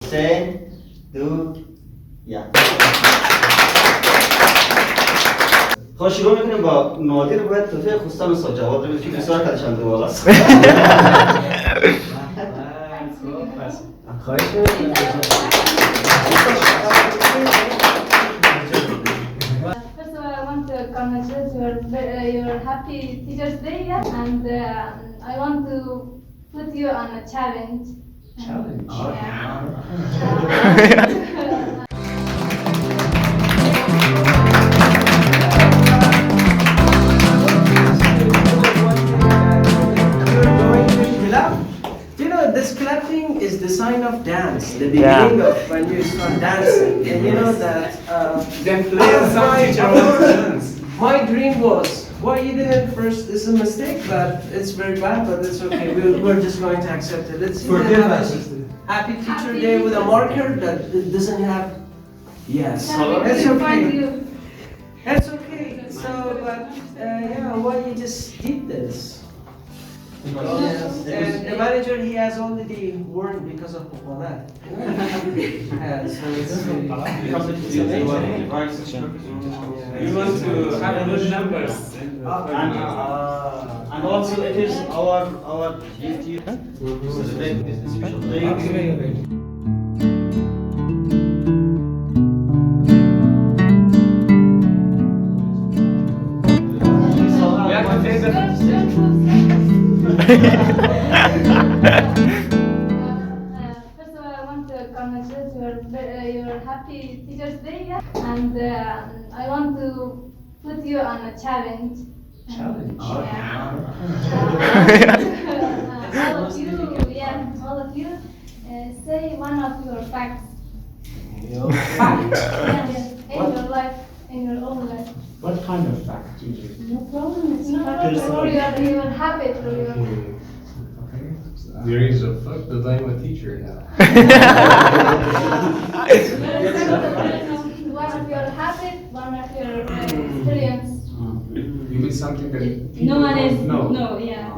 3 2 1 خب شروع میکنیم با نادر. باید توفیق خواستن استاد جواد رو بدید که بسیار کلشان دو والاست. خواهش می‌کنم. First of all, I want to congratulate your Happy Teachers Day, and I want to put you on a challenge. Challenge? This clapping is the sign of dance, the beginning of when you start dancing. And you know that Then play some teacher dance. my dream was, what you did at first is a mistake, but it's very bad, but it's okay. We're just going to accept it. Let's see. Forgive us. Happy Teacher Day with a marker that doesn't have. Yes, it's okay. That's okay. So, but yeah, why you just did this? And the manager, he has already warned because of Mohammad. So it's amazing. We want to have good numbers. And also it is our duty to celebrate this special day. First of all, I want to congratulate your Happy Teachers Day, and I want to put you on a challenge. Challenge? All of you, say one of your facts. Facts? Yes, in your life, in your own life. What kind of fact usually? No problem. It's no problem. Or your habit, or your. There is a fact that I'm a teacher now. One of your habits, one of your experience. You mean something that No one is. know? No, yeah.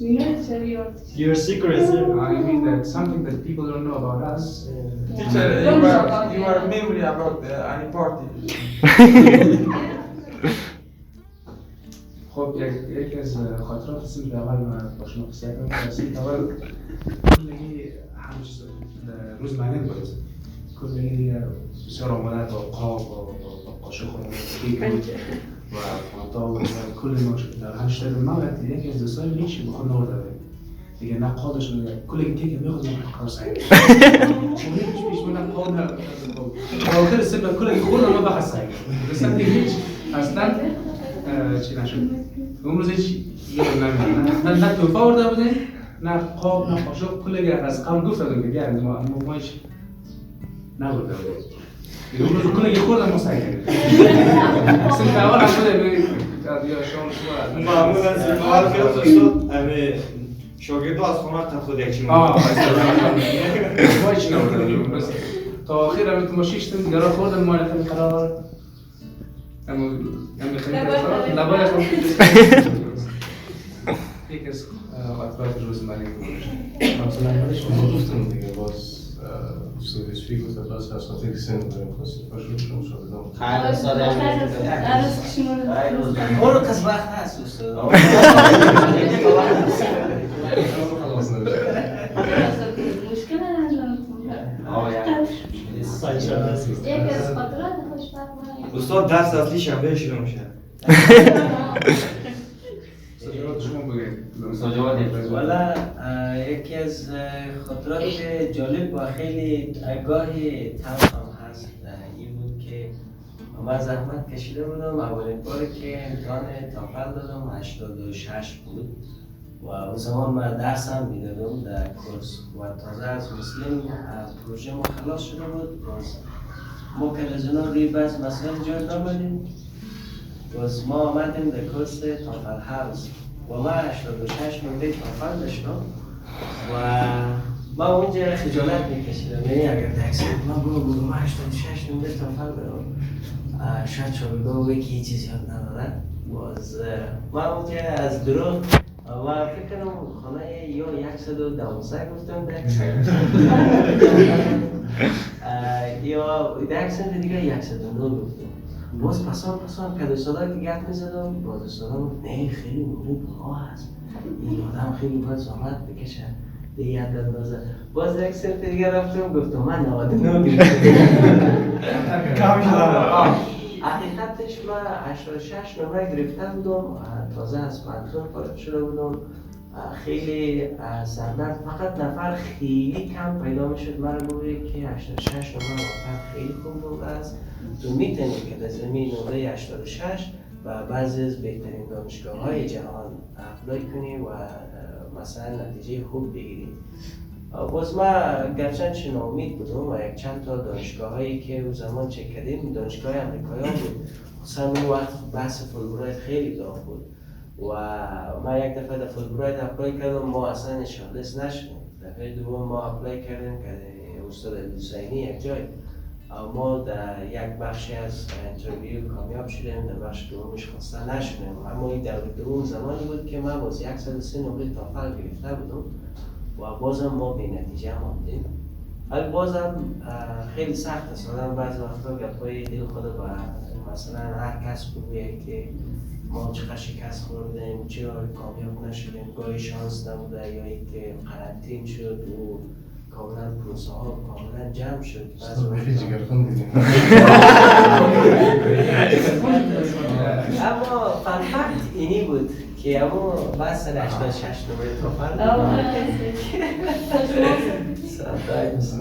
We know it's your. Your secrets. I mean that something that people don't know about us. Teacher, you are memory about any party. خب یکی از خاطرات هستیم که اول من با شما قصه کنم. رسید اول کلگی همه چیز روزمره بود. کلگی بسیار آماده با قاب و قاشق و کیک و فانتا و کل ما در هشت ما وقتی یکی از دوستان میشه بخون نورده دیگه نه قابش میگه کلگی کیک میخواد من کار سعی. چونش پیش من قاب نه. آخر سبب کلگی خود ما بحث سعی. دوستان دیگه اصلا چی نشد. اون روز هیچ یادم نمیاد. نه توفه آورده بودیم، نه قاب، نه قاشق. کلگی از قبل گفتم که بیاریم ما هیچ نبوده بودیم. اون روز کلگی خوردم مستقیم. سنت اول هم بوده یا شام شما. معمول از این کار که استاد همه شاگردها از خونه تفسد یک چی ما هیچ نبوده بودیم. تا آخر هم تو ما شیشتیم دیگه را خوردم ما نکنیم قرار. لبایش هم یک از خاطرات روزمره مثلا اولش ما گفتم دیگه باز استاد اسپی گفت باز از خاطر سن داریم خواستیم پاشون شما شاگردان خیلی استاد اون رو کس وقت هست استاد. مشکل ندارم. یک از خاطرات خوشبختانه. استاد درس اصلی شنبه شروع میشه. شما بگید. استاد جواد والا یکی از خاطرات جالب و خیلی گاهی تلخ هم هست این بود که من زحمت کشیده بودم. اولین باری که امتحان تافل دادم 86 بود و اون زمان من درسم میدادم در کورس و تازه از مسلم پروژه ما خلاص شده بود. ما کلزونا روی بس مسائل جای آمدیم باز ما آمدیم در کورس تافل هاوس و من 86 نمره تافل داشتم و من اونجا خجالت میکشیدم. یعنی اگر درس من بگو من 86 نمره تافل دارم شاید شاگردا بگه که هیچ چیز یاد ندارن. باز من اونجا از دروغ و فکر کنم خانه یا 112 گفتم یا در اکسنت دیگه 109 گفتم. باز پسان که دوستان که گفت میزدم باز دوستان گفت نه خیلی نوری بلا هست این آدم خیلی باید زحمت بکشه دیگه یاد اندازه. باز در اکسنت دیگه رفتم گفتم من 99 گفتم. حقیقتش من 86 نمره گرفته بودم، تازه از پانتون فارغ شده بودم. خیلی سردرد، فقط نفر خیلی کم پیدا میشد مرا بگه که 86 نمره واقعا خیلی خوب نمره است. تو میتونی که در زمین نمره 86 و بعضی از بهترین دانشگاه های جهان اپلای کنی و مثلا نتیجه خوب بگیری. باز ما گرچند چه ناامید بودم و یک چند تا دانشگاه هایی که اون زمان چک کردیم دانشگاه امریکایی بود، خصوصا اون وقت بحث فولبرایت خیلی داغ بود و ما یک دفعه در فولبرایت اپلای کردم، ما اصلا انشالله نشدیم. دفعه دوم ما اپلای کردیم که استاد حسینی یک جای ما در یک بخشی از انترویو کامیاب شدیم، در بخش دومش خواسته نشدیم. اما این در دوم زمانی بود که من باز 103 نمره تافل گرفته بودم و بازم ما به نتیجه آمدیم. ولی بازم خیلی سخت است، آدم بعضی وقتا گپای دل خود با مثلا هر کس بگوید که ما چقدر شکست خوردیم، چرا کامیاب نشدیم، گاهی شانس نبوده یا اینکه قرنطین شد و کاملا پروسه ها کاملا جمع شد. خیلی جگرخون دیدیم. اما فنفکت اینی بود که اما بعد سال 86 نمره تافل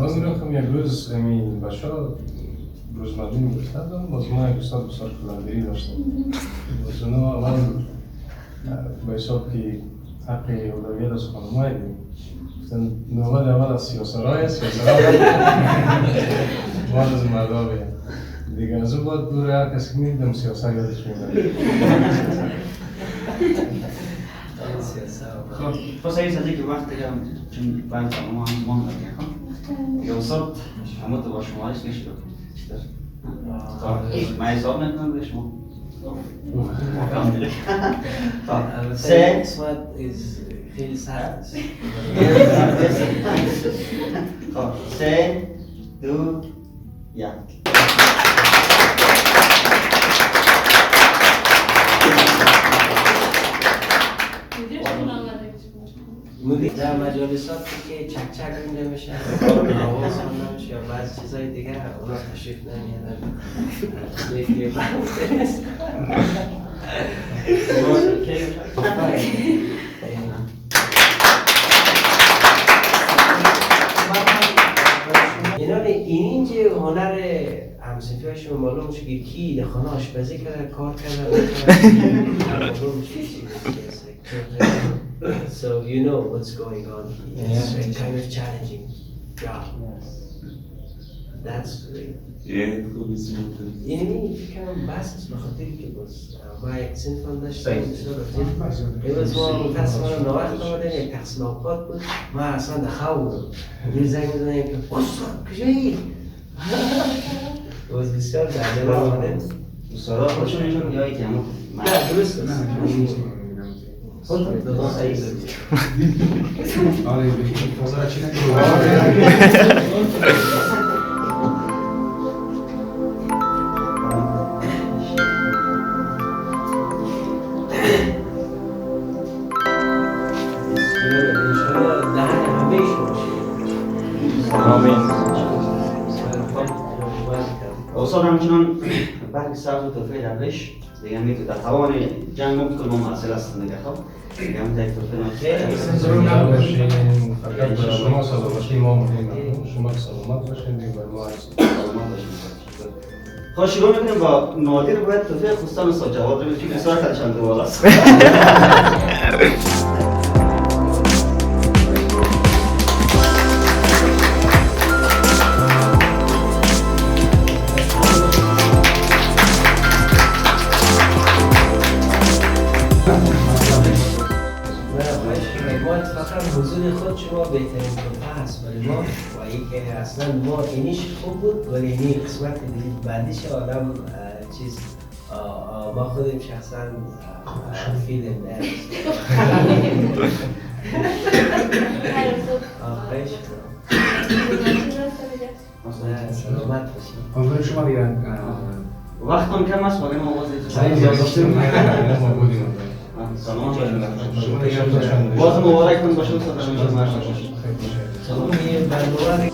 باز میرفتم یک روز بچه ها روزمره میگفتم، باز ما یک استاد بسیار کلاندری داشتم. باز اونا اول با حساب که حق اولویت از خانم‌ها دیم گفتن نوبت اول از سیاسرهای بعد از مردا بیم دیگه. از اون بعد دور هر کسی که میدیدم سیاست یادش میدم. خب پس این سازی که وقت دیگه چون بعد ما هم مان داریم خب یا استاد همه تو با شما هست نشد ما حساب نکنم به شما سه قسمت خیلی سخت است. خب سه دو یک مدیر در مجالسات که چک چک رونده میشه، آواز خونده میشه یا بعضی چیزهای دیگه اونا تشریف نمیادن. دیگه اینا اینجا هنر همسنفی هاشون معلوم میشه که کی در خانه آشپزی کرده، کار کرده، معلوم میشه. So you know what's going on. It's a kind of challenging job. That's great. یعنی فکرم بحث است بخاطری که باز ما یک سنفان داشتیم یه باز ما متاسفانه نوقت آمدیم یک تقسیم اوقات بود، ما اصلا در خواب بودم یه زنگ میزنیم که استاد کجایی؟ باز بسیار در دل آمدیم. استادا خودشون اینجا یا که همون نه درست است. دوستان صحیح بود. آره بازار چی استاد همچنان برگ سبز و توفیق درش دیگه میتونه در توان جنگ ممکن ما محصل هستن دیگه. خب دیگه هم تک توفیق ضرور نباشین، فقط برای شما سلامتی ما مهمه، شما سلامت باشین دیگه برای ما هستیم. خب شروع میکنیم با نادر. باید توفیق خواستن استاد جواب بدیم که بسیار کلشان دوال است. حضور خود شما بهترین توفه هست برای ما و اینکه اصلا ما اینیش خوب بود ولی این قسمت بعدیش آدم چیز ما خودم شخصا فیل خیش سلامت باشید. امیدوارم شما دیگه وقت هم کم است، وگرنه ما باز سلام باز مبارک کن باشه، استاد. برنامه